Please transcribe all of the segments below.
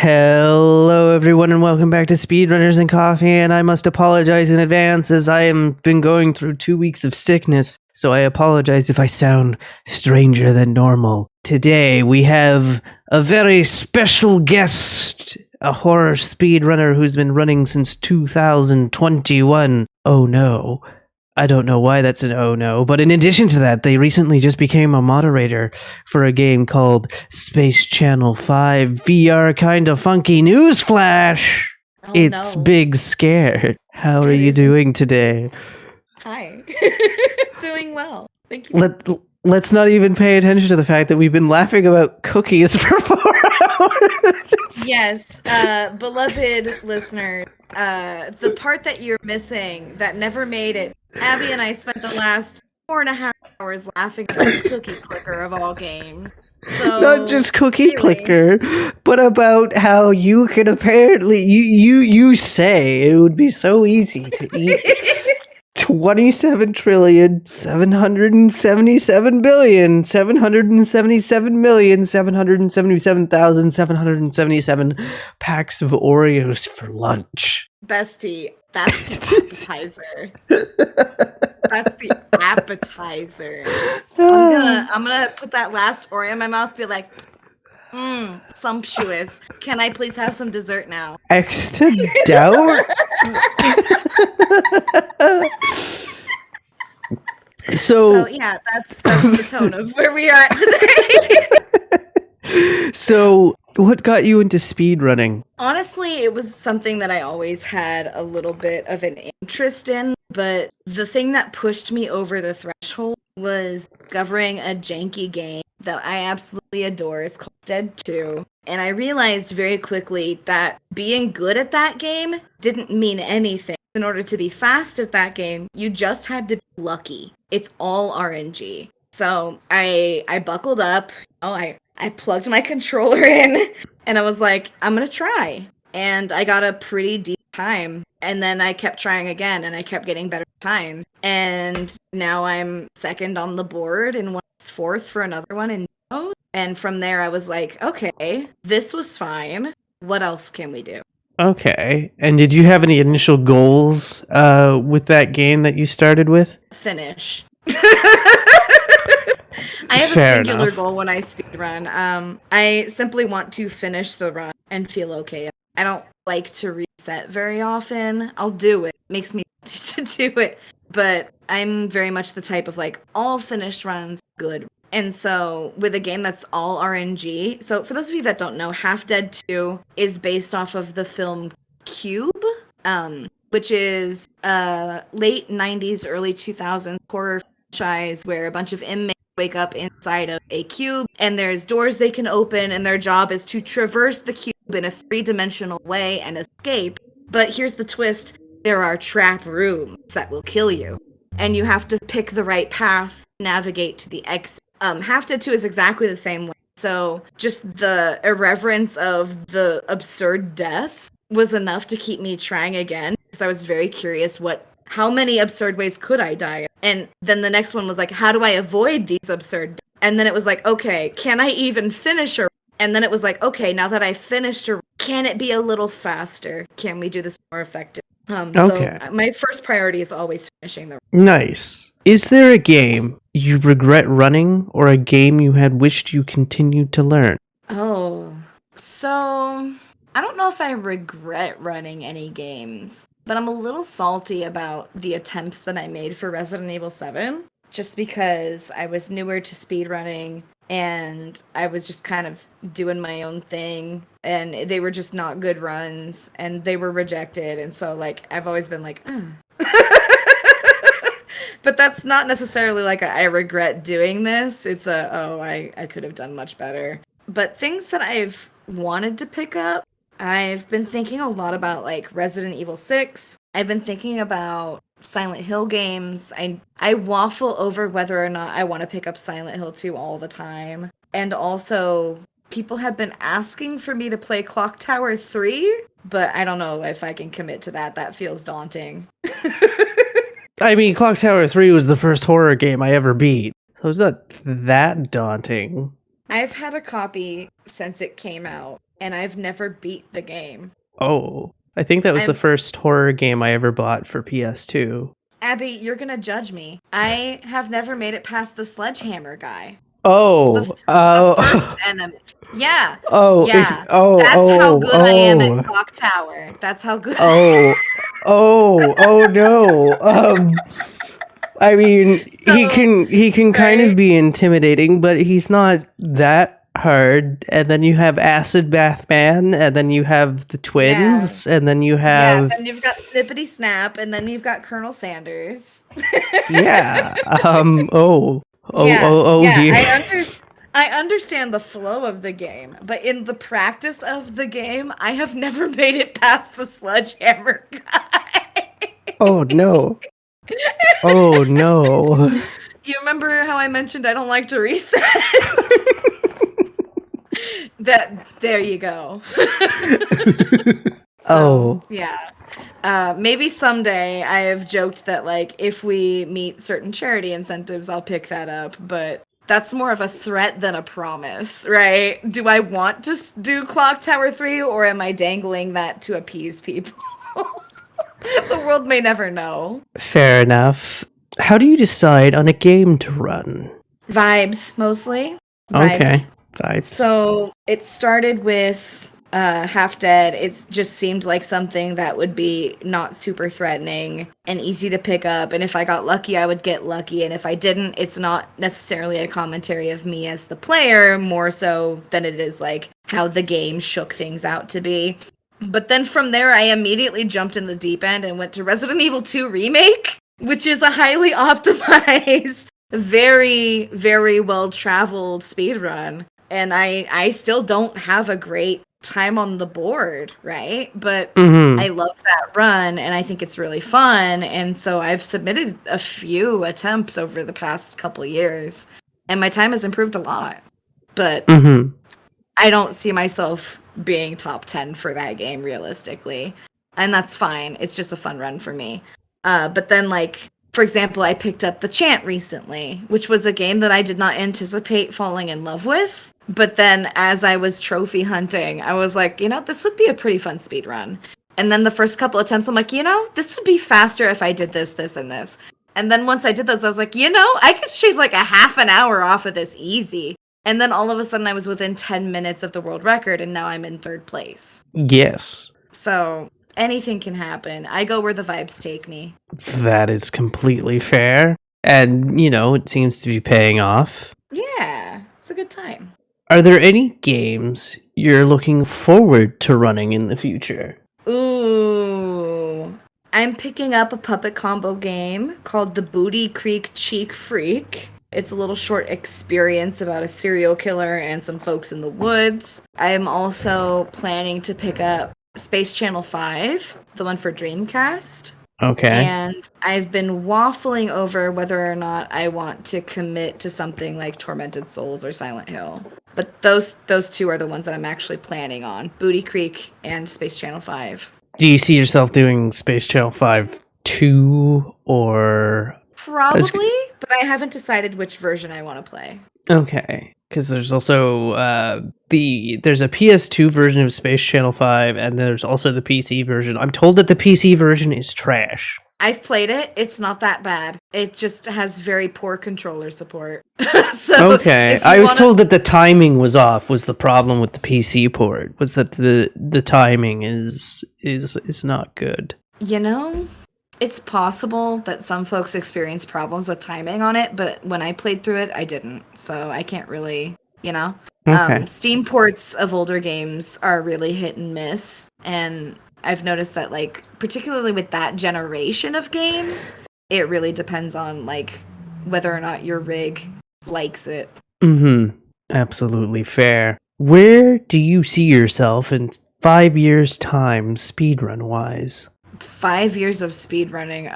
Hello, everyone, and welcome back to Speedrunners and Coffee. And I must apologize in advance as I am been going through 2 weeks of sickness, so I apologize if I sound stranger than normal. Today we have a very special guest, a horror speedrunner who's been running since 2021. Oh no. I don't know why that's an oh no, but in addition to that, they recently just became a moderator for a game called Space Channel 5 VR Kinda Funky Newsflash. It's Big Scare. How are you doing today? Hi. Doing well. Thank you. Let's not even pay attention to the fact that we've been laughing about cookies for 4 hours. Yes, beloved listener, the part that you're missing that never made it, Abby and I spent the last 4.5 hours laughing at Cookie Clicker of all games. So, not just Cookie Clicker, but about how you can apparently you say it would be so easy to eat 27,777,777,777,777 packs of Oreos for lunch. Bestie, that's the appetizer. That's the appetizer. I'm gonna put that last Oreo in my mouth, be like, sumptuous. Can I please have some dessert now? Extra doubt? So yeah, that's the tone of where we are at today. So what got you into speedrunning? Honestly, it was something that I always had a little bit of an interest in, but the thing that pushed me over the threshold was discovering a janky game that I absolutely adore. It's called Dead 2. And I realized very quickly that being good at that game didn't mean anything. In order to be fast at that game, you just had to be lucky. It's all RNG. So I buckled up. I plugged my controller in and I was like, I'm going to try. And I got a pretty deep time. And then I kept trying again and I kept getting better times. And now I'm second on the board and was fourth for another one in Node. And from there I was like, okay, this was fine. What else can we do? Okay. And did you have any initial goals with that game that you started with? Finish. I have Fair a singular enough. goal when I speedrun. I simply want to finish the run and feel okay. I don't like to reset very often. I'll do it. It makes me want to do it. But I'm very much the type of like, all finished runs, good. And so with a game that's all RNG, so for those of you that don't know, Half Dead 2 is based off of the film Cube, which is a late 90s, early 2000s horror franchise where a bunch of inmates wake up inside of a cube and there's doors they can open and their job is to traverse the cube in a 3-dimensional way and escape. But here's the twist. There are trap rooms that will kill you. And you have to pick the right path, navigate to the exit. Half Dead 2 is exactly the same way. So just the irreverence of the absurd deaths was enough to keep me trying again because I was very curious how many absurd ways could I die? And then the next one was like, how do I avoid these absurd deaths? And then it was like, okay, can I even finish her? And then it was like, okay, now that I finished her, can it be a little faster? Can we do this more effective? Okay. So my first priority is always finishing the run. Nice. Is there a game you regret running or a game you had wished you continued to learn? Oh, so I don't know if I regret running any games, but I'm a little salty about the attempts that I made for Resident Evil 7, just because I was newer to speedrunning and I was just kind of doing my own thing and they were just not good runs and they were rejected. And so like, I've always been like, but that's not necessarily like I regret doing this. It's I could have done much better. But things that I've wanted to pick up, I've been thinking a lot about like Resident Evil 6. I've been thinking about Silent Hill games. I waffle over whether or not I want to pick up Silent Hill 2 all the time. And also, people have been asking for me to play Clock Tower 3, but I don't know if I can commit to that. That feels daunting. I mean, Clock Tower 3 was the first horror game I ever beat, so it's not that daunting. I've had a copy since it came out, and I've never beat the game. Oh, I think that was the I'm first horror game I ever bought for PS2. Abby, you're gonna judge me. I have never made it past the sledgehammer guy. The Oh, the first enemy. Yeah. oh, Yeah. oh, That's how oh, good I am at oh, Clock Tower. That's how good oh, oh no. I mean, So, he can kind of right? be intimidating, but he's not that hard. And then you have Acid Bath Man, and then you have the Yeah. twins, and then you Yeah, have then you've got Snippety Snap, and then you've got Colonel Sanders. yeah. Yeah, Oh yeah, dear. I understand the flow of the game, but in the practice of the game, I have never made it past the sledgehammer guy. Oh no. Oh no. You remember how I mentioned I don't like to reset? There you go. So, Oh. yeah. Maybe someday I have joked that, like, if we meet certain charity incentives, I'll pick that up, but that's more of a threat than a promise, right? Do I want to do Clock Tower 3, or am I dangling that to appease people? The world may never know. Fair enough. How do you decide on a game to run? Vibes, mostly. Okay. Vibes. Vibes. So it started with Half Dead. It just seemed like something that would be not super threatening and easy to pick up. And if I got lucky, I would get lucky. And if I didn't, it's not necessarily a commentary of me as the player, more so than it is like how the game shook things out to be. But then from there, I immediately jumped in the deep end and went to Resident Evil 2 Remake, which is a highly optimized, very, very well traveled speedrun. And I still don't have a great time on the board, right? But I Mm-hmm. love that run and I think it's really fun. And so I've submitted a few attempts over the past couple years and my time has improved a lot. But Mm-hmm. I don't see myself being top 10 for that game realistically. And that's fine. It's just a fun run for me. But then, like, for example, I picked up The Chant recently, which was a game that I did not anticipate falling in love with. But then, as I was trophy hunting, I was like, this would be a pretty fun speed run. And then the first couple attempts, I'm like, this would be faster if I did this, this, and this. And then once I did those, I was like, I could shave like a half an hour off of this easy. And then all of a sudden I was within 10 minutes of the world record and now I'm in third place. Yes. So anything can happen. I go where the vibes take me. That is completely fair. And, it seems to be paying off. Yeah, it's a good time. Are there any games you're looking forward to running in the future? Ooh. I'm picking up a puppet combo game called the Booty Creek Cheek Freak. It's a little short experience about a serial killer and some folks in the woods. I'm also planning to pick up Space Channel 5, the one for Dreamcast. Okay. And I've been waffling over whether or not I want to commit to something like Tormented Souls or Silent Hill. But those two are the ones that I'm actually planning on. Booty Creek and Space Channel 5. Do you see yourself doing Space Channel 5 2 or... Probably, but I haven't decided which version I want to play. Okay, because there's also there's a PS2 version of Space Channel 5, and there's also the PC version. I'm told that the PC version is trash. I've played it. It's not that bad. It just has very poor controller support. So Okay, I was told that the timing was off. Was the problem with the PC port? Was that the timing is not good? It's possible that some folks experience problems with timing on it, but when I played through it, I didn't. So I can't really, Okay. Steam ports of older games are really hit and miss. And I've noticed that, like, particularly with that generation of games, it really depends on, like, whether or not your rig likes it. Mm-hmm. Absolutely fair. Where do you see yourself in 5 years' time, speedrun-wise? 5 years of speedrunning.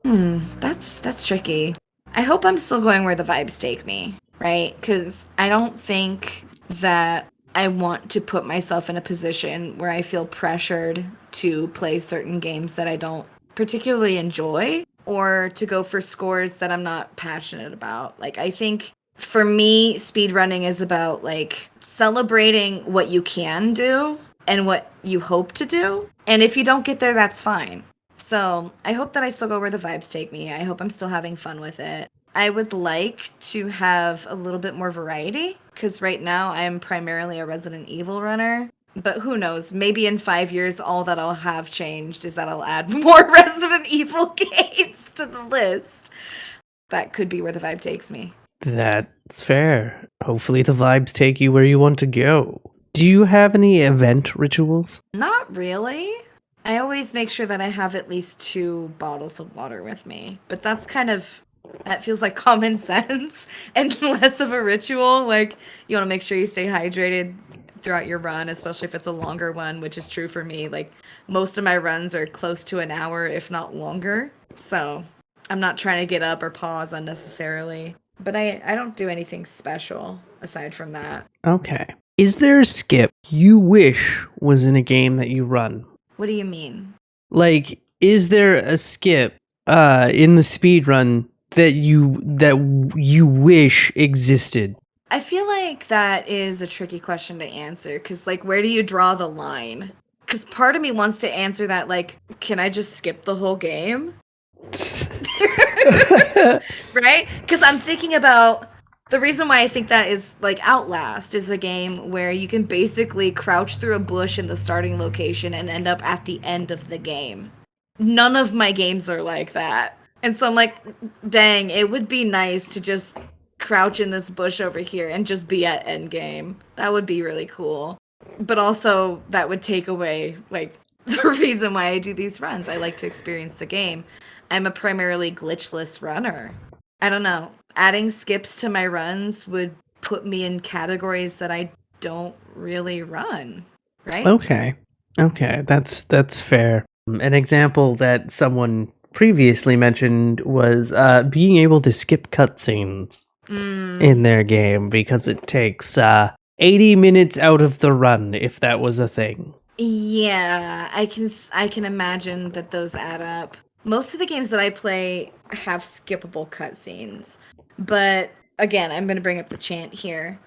That's tricky. I hope I'm still going where the vibes take me, right? Because I don't think that I want to put myself in a position where I feel pressured to play certain games that I don't particularly enjoy or to go for scores that I'm not passionate about. Like, I think For me, speedrunning is about like celebrating what you can do and what you hope to do. And if you don't get there, that's fine. So I hope that I still go where the vibes take me. I hope I'm still having fun with it. I would like to have a little bit more variety because right now I'm primarily a Resident Evil runner. But who knows? Maybe in 5 years, all that I'll have changed is that I'll add more Resident Evil games to the list. That could be where the vibe takes me. That's fair. Hopefully the vibes take you where you want to go. Do you have any event rituals? Not really. I always make sure that I have at least 2 bottles of water with me. But that feels like common sense and less of a ritual. Like, you want to make sure you stay hydrated throughout your run, especially if it's a longer one, which is true for me. Like, most of my runs are close to an hour, if not longer. So I'm not trying to get up or pause unnecessarily. But I don't do anything special aside from that. Okay. Is there a skip you wish was in a game that you run? What do you mean? Like, is there a skip in the speedrun that you wish existed? I feel like that is a tricky question to answer because, like, where do you draw the line? Because part of me wants to answer that, like, can I just skip the whole game? Right? Because I'm thinking about the reason why I think that is like Outlast is a game where you can basically crouch through a bush in the starting location and end up at the end of the game. None of my games are like that. And so I'm like, dang, it would be nice to just crouch in this bush over here and just be at end game. That would be really cool. But also that would take away like the reason why I do these runs. I like to experience the game. I'm a primarily glitchless runner. I don't know. Adding skips to my runs would put me in categories that I don't really run, right? Okay, that's fair. An example that someone previously mentioned was being able to skip cutscenes in their game because it takes 80 minutes out of the run if that was a thing. Yeah, I can imagine that those add up. Most of the games that I play have skippable cutscenes, but again, I'm going to bring up the chant here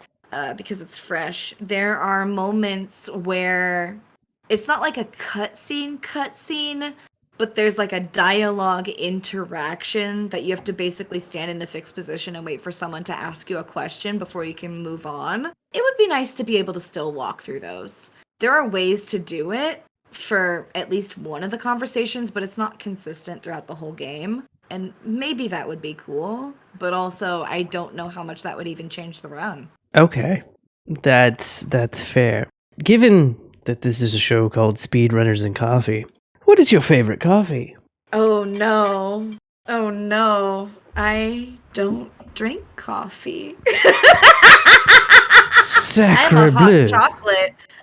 because it's fresh. There are moments where it's not like a cutscene, but there's like a dialogue interaction that you have to basically stand in a fixed position and wait for someone to ask you a question before you can move on. It would be nice to be able to still walk through those. There are ways to do it for at least one of the conversations, but it's not consistent throughout the whole game. And maybe that would be cool, but also I don't know how much that would even change the run. Okay, that's fair. Given that this is a show called Speedrunners and Coffee, what is your favorite coffee? Oh no. Oh no. I don't drink coffee. Sacre bleu.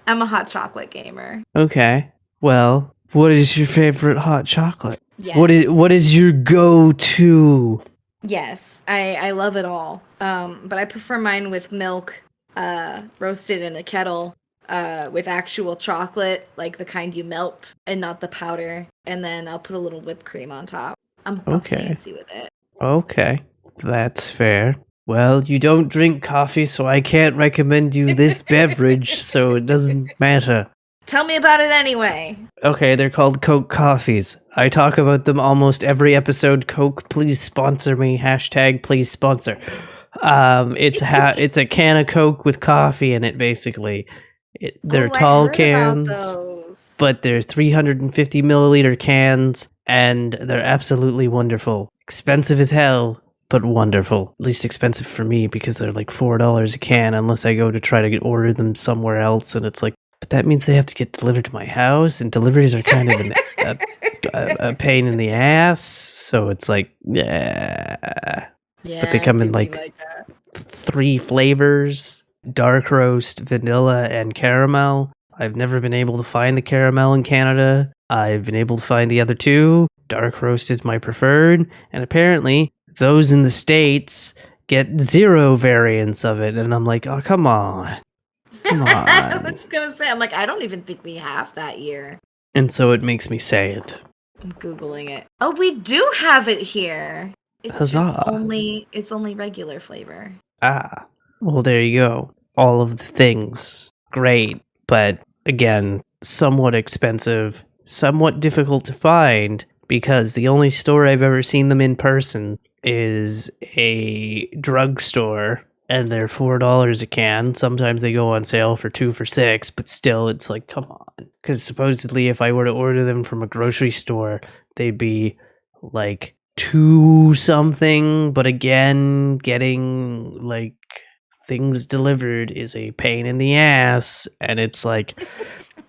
I'm a hot chocolate gamer. Okay. Well, what is your favorite hot chocolate? Yes. What is your go-to? Yes, I love it all. But I prefer mine with milk, roasted in a kettle, with actual chocolate, like the kind you melt, and not the powder. And then I'll put a little whipped cream on top. I'm fancy with it. Okay, that's fair. Well, you don't drink coffee, so I can't recommend you this beverage, so it doesn't matter. Tell me about it anyway. Okay, they're called Coke Coffees. I talk about them almost every episode. Coke, please sponsor me. # please sponsor. It's a can of Coke with coffee in it, basically. They're tall cans, but they're 350 milliliter cans, and they're absolutely wonderful. Expensive as hell, but wonderful. At least expensive for me because they're like $4 a can unless I go to try to order them somewhere else, and it's like, but that means they have to get delivered to my house, and deliveries are kind of a pain in the ass. So it's like, yeah. But they come in like 3 flavors: dark roast, vanilla, and caramel. I've never been able to find the caramel in Canada. I've been able to find the other 2. Dark roast is my preferred, and apparently those in the States get 0 variants of it. And I'm like, oh, come on. Come on. I was gonna say, I'm like, I don't even think we have that year. And so it makes me say it. I'm Googling it. Oh, we do have it here. It's Huzzah. it's only regular flavor. Ah, well, there you go. All of the things. Great. But again, somewhat expensive, somewhat difficult to find because the only store I've ever seen them in person is a drugstore and they're $4 a can. Sometimes they go on sale for 2 for $6, but still it's like, come on. Because supposedly if I were to order them from a grocery store, they'd be like 2 something, but again, getting like things delivered is a pain in the ass, and it's like,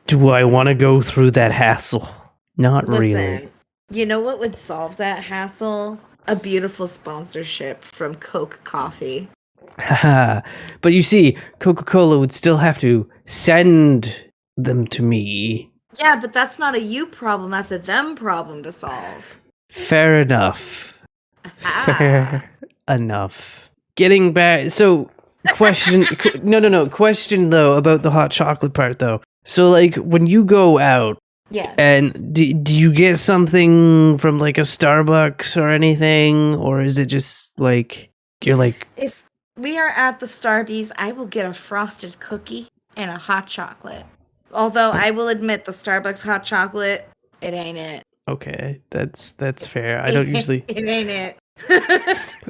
do I want to go through that hassle? Not really. Listen, you know what would solve that hassle? A beautiful sponsorship from Coke Coffee. Haha. But you see, Coca-Cola would still have to send them to me. Yeah, but that's not a you problem, that's a them problem to solve. Fair enough. Ah. Fair enough. Getting back, so question, no, question though about the hot chocolate part though. So like when you go out, Yes. and do you get something from like a Starbucks or anything, or is it just like you're like, If we are at the Starbies, I will get a frosted cookie and a hot chocolate. Although I will admit the Starbucks hot chocolate, it ain't it. okay, that's fair. I don't usually It ain't it.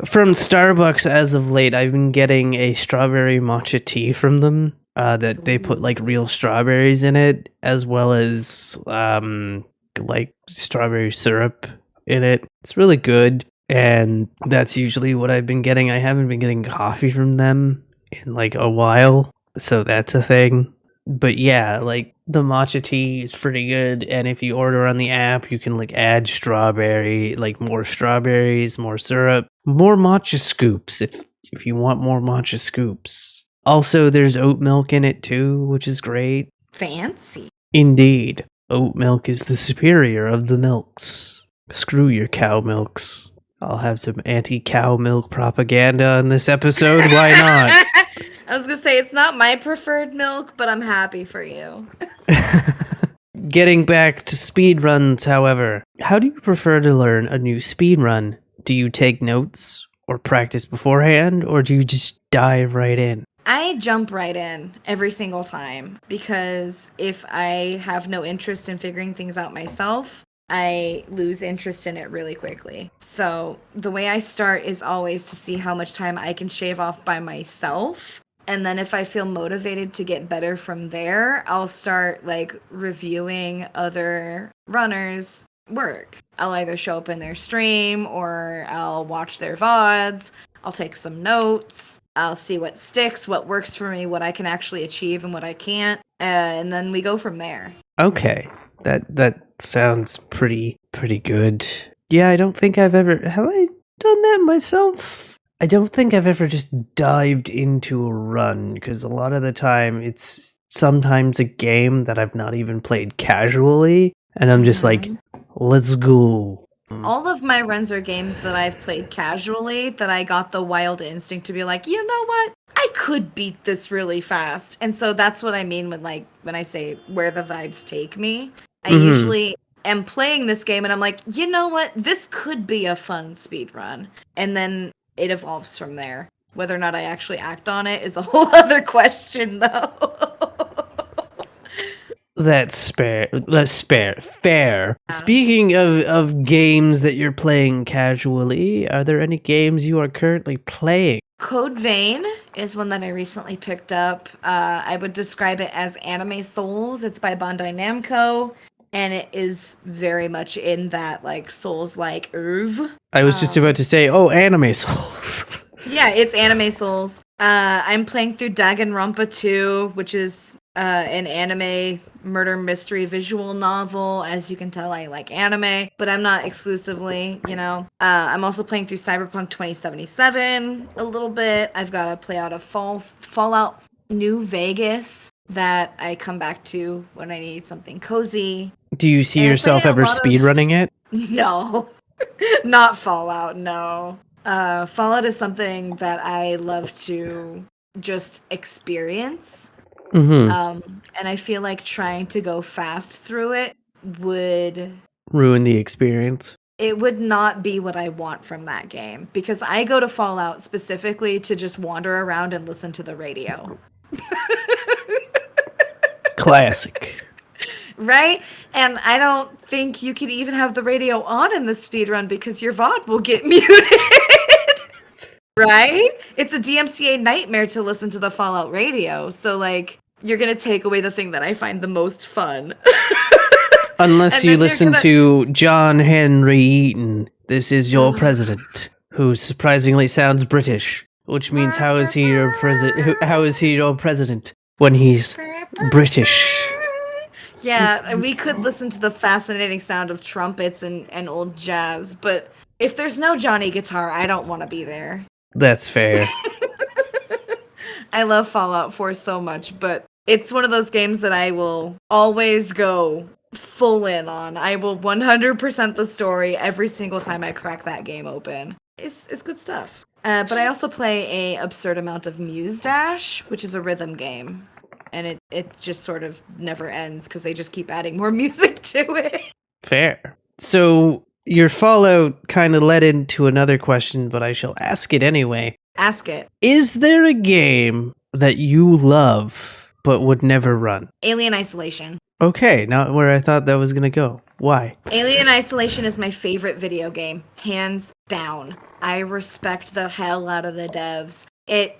from Starbucks as of late. I've been getting a strawberry matcha tea from them. That they put like real strawberries in it, as well as like strawberry syrup in it. It's really good, and that's usually what I've been getting. I haven't been getting coffee from them in like a while, so that's a thing. But yeah, like the matcha tea is pretty good, and if you order on the app, you can like add strawberry, like more strawberries, more syrup, more matcha scoops if you want more matcha scoops. Also, there's oat milk in it too, which is great. Fancy. Indeed, oat milk is the superior of the milks. Screw your cow milks. I'll have some anti-cow milk propaganda in this episode. Why not? I was gonna say it's not my preferred milk, but I'm happy for you. Getting back to speedruns, however, how do you prefer to learn a new speedrun? Do you take notes or practice beforehand, or do you just dive right in? I jump right in every single time because if I have no interest in figuring things out myself, I lose interest in it really quickly. So the way I start is always to see how much time I can shave off by myself. And then if I feel motivated to get better from there, I'll start like reviewing other runners' work. I'll either show up in their stream or I'll watch their VODs. I'll take some notes. I'll see what sticks, what works for me, what I can actually achieve and what I can't. And then we go from there. Okay, that sounds pretty good. Yeah, I don't think I've ever have I done that myself. I don't think I've ever just dived into a run because a lot of the time it's sometimes a game that I've not even played casually, and I'm just like, let's go. All of my runs are games that I've played casually that I got the wild instinct to be like, you know what? I could beat this really fast. And so that's what I mean when I say where the vibes take me. I usually am playing this game and I'm like, you know what? This could be a fun speed run. And then it evolves from there. Whether or not I actually act on it is a whole other question though. That's fair. Fair. Speaking of games that you're playing casually, are there any games you are currently playing? Code Vein is one that I recently picked up. I would describe it as anime Souls. It's by Bandai Namco, and it is very much in that like Souls-like oeuvre. I was just about to say, oh, anime Souls. Yeah, it's anime Souls. I'm playing through Danganronpa 2, which is an anime murder mystery visual novel. As you can tell, I like anime, but I'm not exclusively, you know. I'm also playing through Cyberpunk 2077 a little bit. I've got to play out of Fallout New Vegas that I come back to when I need something cozy. Do you see yourself ever speedrunning it? No, not Fallout, no. Fallout is something that I love to just experience. And I feel like trying to go fast through it would ruin the experience. it would not be what I want from that game, because I go to Fallout specifically to just wander around and listen to the radio. Classic. Right? And I don't think you can even have the radio on in the speedrun because your VOD will get muted. Right? It's a DMCA nightmare to listen to the Fallout radio. So, like, you're going to take away the thing that I find the most fun. Unless you listen to John Henry Eaton, This Is Your President, who surprisingly sounds British, which means how is he your president when he's British? Yeah, we could listen to the fascinating sound of trumpets and old jazz, but if there's no Johnny guitar, I don't want to be there. That's fair. I love Fallout 4 so much, but it's one of those games that I will always go full in on. I will 100% the story every single time I crack that game open. It's good stuff. But I also play a absurd amount of Muse Dash, which is a rhythm game. And it just sort of never ends because they just keep adding more music to it. Fair. So your Fallout kind of led into another question, but I shall ask it anyway. Ask it. Is there a game that you love but would never run? Alien Isolation. Okay, not where I thought that was going to go. Why? Alien Isolation is my favorite video game, hands down. I respect the hell out of the devs. It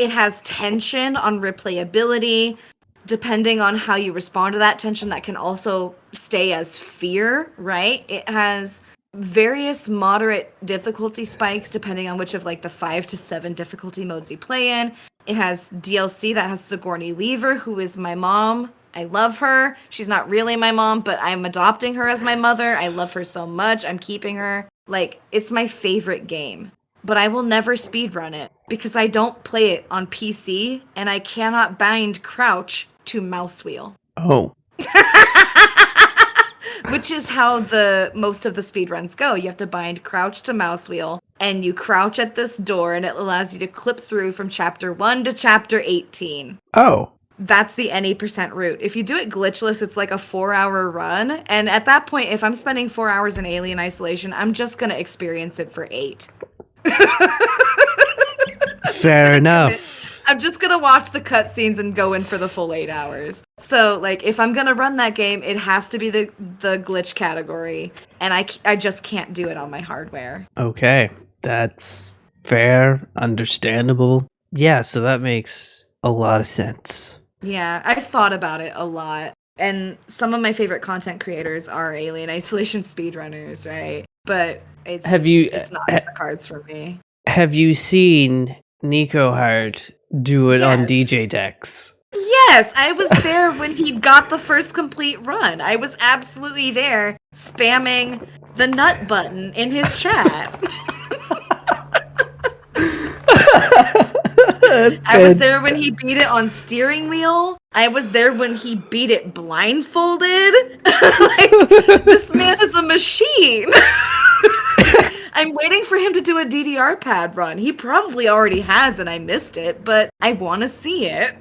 has tension on replayability. Depending on how you respond to that tension, that can also stay as fear, right? It has various moderate difficulty spikes depending on which of like the 5 to 7 difficulty modes you play in. It has DLC that has Sigourney Weaver, who is my mom. I love her. She's not really my mom, but I'm adopting her as my mother. I love her so much. I'm keeping her. Like, it's my favorite game. But I will never speedrun it because I don't play it on PC and I cannot bind crouch to mouse wheel. Oh. Which is how most of the speedruns go. You have to bind crouch to mouse wheel and you crouch at this door and it allows you to clip through from chapter 1 to chapter 18. Oh. That's the any % route. If you do it glitchless, it's like a 4-hour run. And at that point, if I'm spending 4 hours in Alien Isolation, I'm just going to experience it for 8. Fair enough. I'm just gonna watch the cutscenes and go in for the full 8 hours. So, like, if I'm gonna run that game, it has to be the glitch category, and I just can't do it on my hardware. Okay, that's fair, understandable. Yeah, so that makes a lot of sense. Yeah, I've thought about it a lot, and some of my favorite content creators are Alien Isolation speedrunners, right? But it's not in the cards for me. Have you seen Nico Hart do it on DJ Decks? Yes, I was there when he got the first complete run. I was absolutely there spamming the nut button in his chat. I was there when he beat it on steering wheel. I was there when he beat it blindfolded. Like, this man is a machine. I'm waiting for him to do a DDR pad run. He probably already has and I missed it, but I want to see it.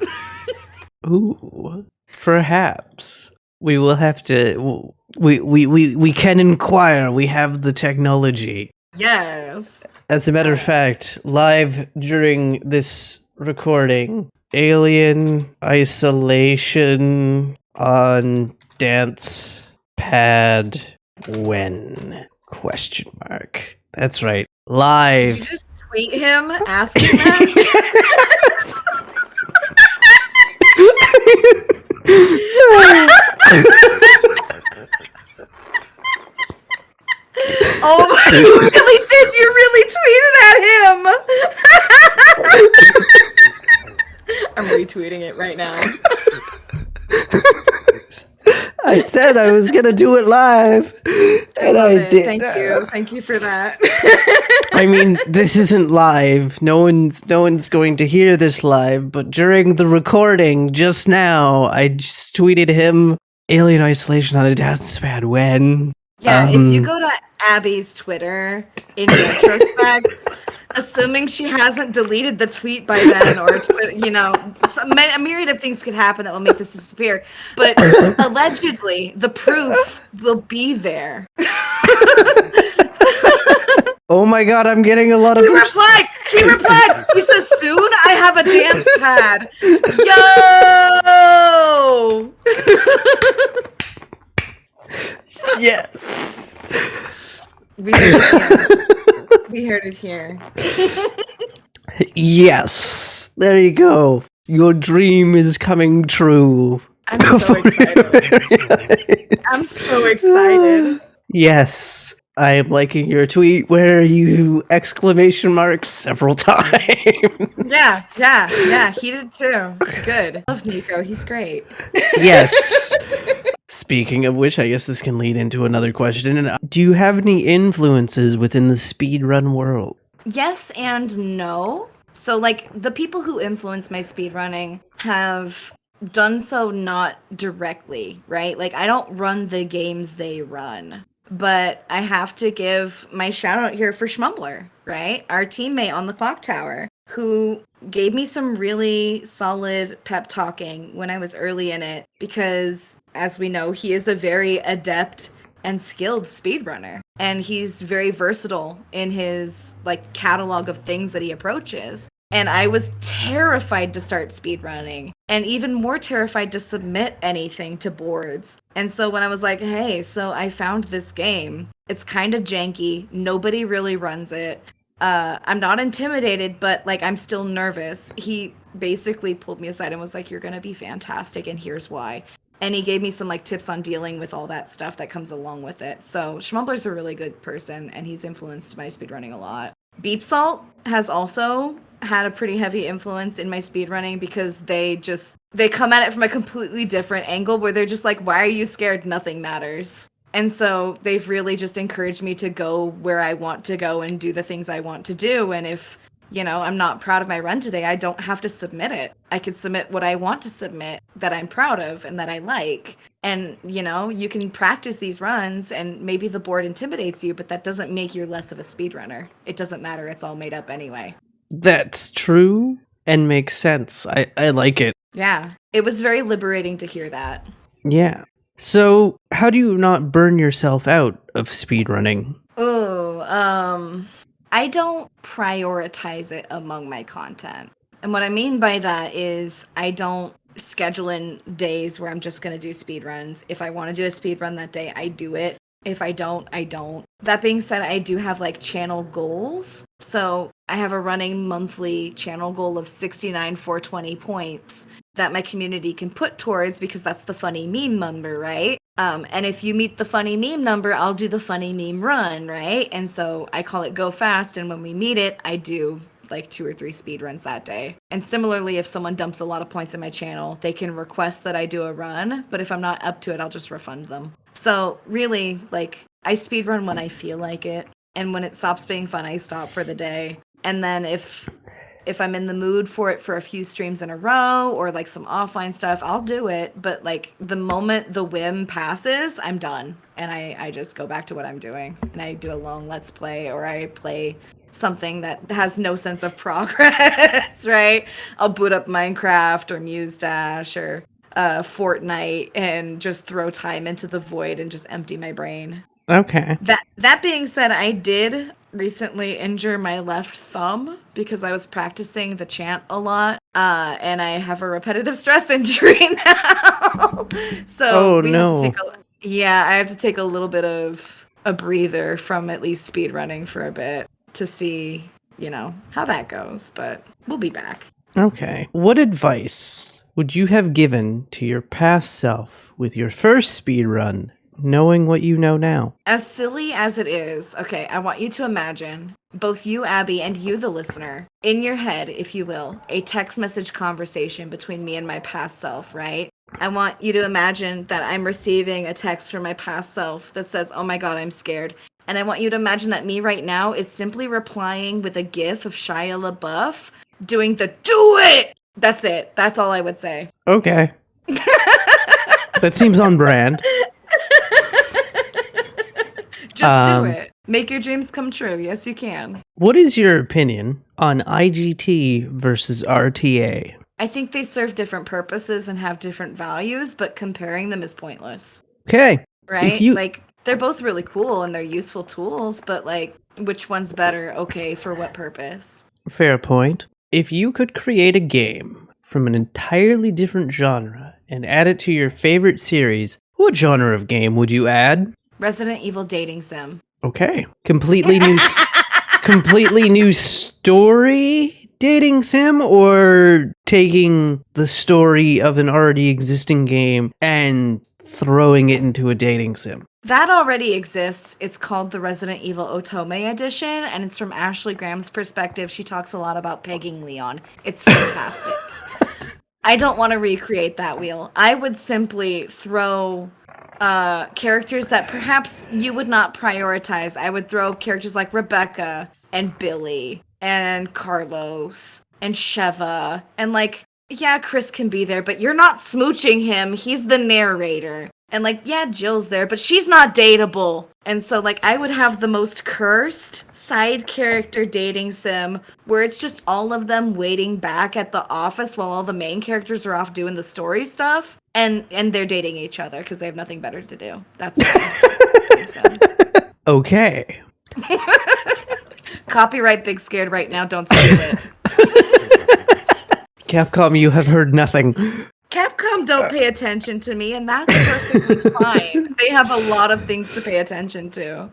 Ooh, perhaps. We will have to... We can inquire. We have the technology. Yes. As a matter of fact, live during this recording, Alien Isolation on dance pad when? ? That's right. Live. Did you just tweet him asking that? Oh my, you really did. You really tweeted at him. I'm retweeting it right now. I said I was going to do it live. And I did. Thank you. Thank you for that. I mean, this isn't live. No one's going to hear this live, but during the recording just now, I just tweeted him Alien Isolation on a dance pad when. Yeah, if you go to Abby's Twitter in retrospect, assuming she hasn't deleted the tweet by then, or a myriad of things could happen that will make this disappear. But allegedly, the proof will be there. Oh my god, I'm getting a lot of... He replied. He says, soon I have a dance pad. Yo! Yes! We heard it here. Yes! There you go. Your dream is coming true. I'm so excited. I'm so excited. Yes. I am liking your tweet where you exclamation mark several times. Yeah. He did too. Good. Love Nico. He's great. Yes. Speaking of which, I guess this can lead into another question. Do you have any influences within the speedrun world? Yes and no. So, like, the people who influence my speedrunning have done so not directly, right? Like, I don't run the games they run. But I have to give my shout out here for Schmumbler, right? Our teammate on the clock tower, who gave me some really solid pep talking when I was early in it, because as we know, he is a very adept and skilled speedrunner, and he's very versatile in his like catalog of things that he approaches. And I was terrified to start speedrunning, and even more terrified to submit anything to boards. And so when I was like, hey, so I found this game, it's kind of janky, nobody really runs it, I'm not intimidated, but like I'm still nervous. He basically pulled me aside and was like, you're gonna be fantastic, and here's why. And he gave me some like tips on dealing with all that stuff that comes along with it. So Schmumbler's a really good person, and he's influenced my speedrunning a lot. Beep Salt has also had a pretty heavy influence in my speedrunning, because they come at it from a completely different angle, where they're just like, why are you scared? Nothing matters. And so they've really just encouraged me to go where I want to go and do the things I want to do. And if, you know, I'm not proud of my run today, I don't have to submit it. I could submit what I want to submit that I'm proud of and that I like. And, you know, you can practice these runs, and maybe the board intimidates you, but that doesn't make you less of a speedrunner. It doesn't matter. It's all made up anyway. That's true and makes sense. I like it. Yeah. It was very liberating to hear that. Yeah. So, how do you not burn yourself out of speedrunning? I don't prioritize it among my content. And what I mean by that is I don't schedule in days where I'm just going to do speedruns. If I want to do a speedrun that day, I do it. If I don't, I don't. That being said, I do have like channel goals. So I have a running monthly channel goal of 69,420 points that my community can put towards, because that's the funny meme number, right? And if you meet the funny meme number, I'll do the funny meme run, right? And so I call it go fast, and when we meet it, I do like 2 or 3 speed runs that day. And similarly, if someone dumps a lot of points in my channel, they can request that I do a run, but if I'm not up to it, I'll just refund them. So really, like, I speed run when I feel like it, and when it stops being fun, I stop for the day. And then if I'm in the mood for it for a few streams in a row, or like some offline stuff, I'll do it. But like the moment the whim passes, I'm done. And I just go back to what I'm doing. And I do a long let's play, or I play something that has no sense of progress, right? I'll boot up Minecraft or Muse Dash or Fortnite and just throw time into the void and just empty my brain. Okay. That being said, I did recently injure my left thumb because I was practicing the chant a lot, and I have a repetitive stress injury now. So I have to take a little bit of a breather from at least speedrunning for a bit to see, you know, how that goes, but we'll be back. Okay. What advice would you have given to your past self with your first speedrun, knowing what you know now? As silly as it is, okay, I want you to imagine, both you, Abby, and you, the listener, in your head, if you will, a text message conversation between me and my past self, right? I want you to imagine that I'm receiving a text from my past self that says, oh my god, I'm scared. And I want you to imagine that me right now is simply replying with a gif of Shia LaBeouf doing the do it! That's it. That's all I would say. Okay. That seems on brand. Just do it. Make your dreams come true. Yes, you can. What is your opinion on IGT versus RTA? I think they serve different purposes and have different values, but comparing them is pointless. Okay. Right? They're both really cool and they're useful tools, but like, which one's better? Okay, for what purpose? Fair point. If you could create a game from an entirely different genre and add it to your favorite series, what genre of game would you add? Resident Evil dating sim. Okay. Completely new story dating sim, or taking the story of an already existing game and throwing it into a dating sim? That already exists. It's called the Resident Evil Otome edition, and it's from Ashley Graham's perspective. She talks a lot about pegging Leon. It's fantastic. I don't want to recreate that wheel. I would simply throw characters that perhaps you would not prioritize. I would throw characters like Rebecca and Billy and Carlos and Sheva and like, yeah, Chris can be there, but you're not smooching him. He's the narrator. And like, yeah, Jill's there, but she's not dateable. And so like I would have the most cursed side character dating sim where it's just all of them waiting back at the office while all the main characters are off doing the story stuff. And they're dating each other because they have nothing better to do. That's Okay. Copyright Big Scared right now, don't say it. Capcom, you have heard nothing. Capcom don't pay attention to me, and that's perfectly fine. They have a lot of things to pay attention to.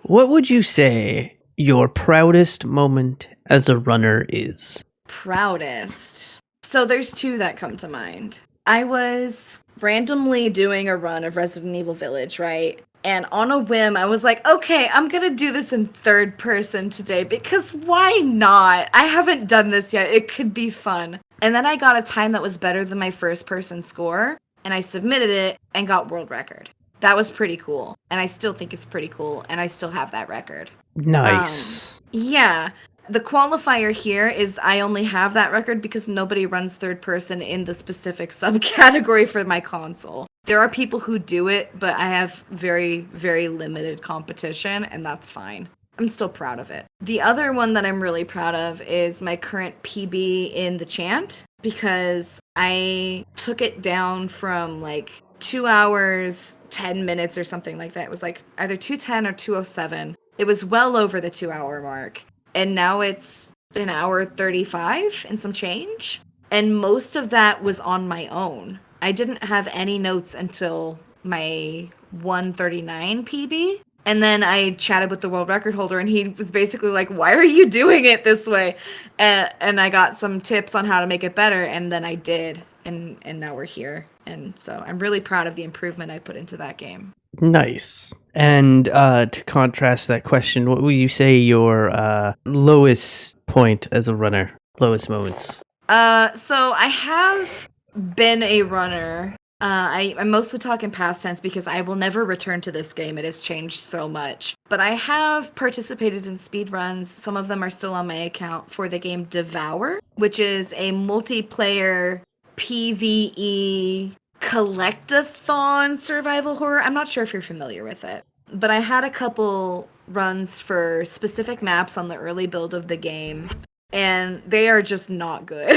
What would you say your proudest moment as a runner is? Proudest. So there's two that come to mind. I was randomly doing a run of Resident Evil Village, right? And on a whim, I was like, okay, I'm going to do this in third person today because why not? I haven't done this yet. It could be fun. And then I got a time that was better than my first person score, and I submitted it and got world record. That was pretty cool. And I still think it's pretty cool, and I still have that record. Nice. Yeah. The qualifier here is I only have that record because nobody runs third person in the specific subcategory for my console. There are people who do it, but I have very, very limited competition, and that's fine. I'm still proud of it. The other one that I'm really proud of is my current PB in the chant, because I took it down from like 2 hours, 10 minutes or something like that. It was like either 2:10 or 2:07. It was well over the 2 hour mark. And now it's an hour 35 and some change. And most of that was on my own. I didn't have any notes until my 139 PB. And then I chatted with the world record holder, and he was basically like, why are you doing it this way? And I got some tips on how to make it better, and then I did. And now we're here. And so I'm really proud of the improvement I put into that game. Nice. And to contrast that question, what would you say your lowest point as a runner? Lowest moments? So I have been a runner. I'm mostly talking past tense because I will never return to this game. It has changed so much. But I have participated in speedruns. Some of them are still on my account for the game Devour, which is a multiplayer PvE collectathon survival horror. I'm not sure if you're familiar with it, but I had a couple runs for specific maps on the early build of the game, and they are just not good.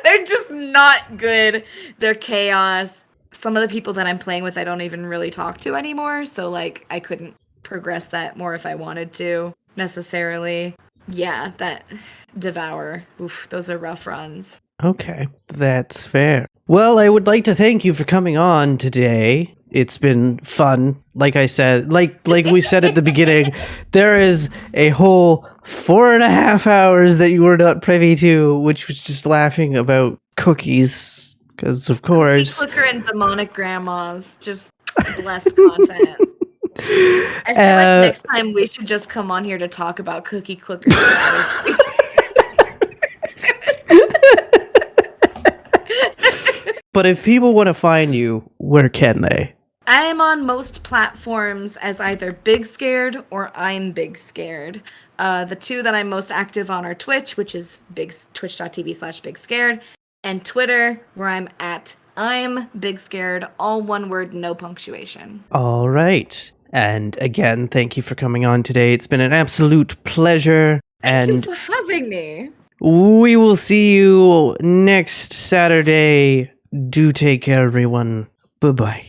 They're just not good. They're chaos. Some of the people that I'm playing with, I don't even really talk to anymore, so like I couldn't progress that more if I wanted to necessarily. Yeah, that Devour. Oof, those are rough runs. Okay, that's fair. Well, I would like to thank you for coming on today. It's been fun. Like I said, like we said at the beginning, there is a whole 4.5 hours that you were not privy to, which was just laughing about cookies, because of course. Cookie clicker and demonic grandmas, just blessed content. I feel like next time we should just come on here to talk about cookie clicker strategy. But if people want to find you, where can they? I am on most platforms as either Big Scared or I'm Big Scared. The two that I'm most active on are Twitch, which is twitch.tv/Big Scared, and Twitter, where I'm Big Scared, all one word, no punctuation. All right. And again, thank you for coming on today. It's been an absolute pleasure. Thank you for having me. We will see you next Saturday. Do take care, everyone. Bye-bye.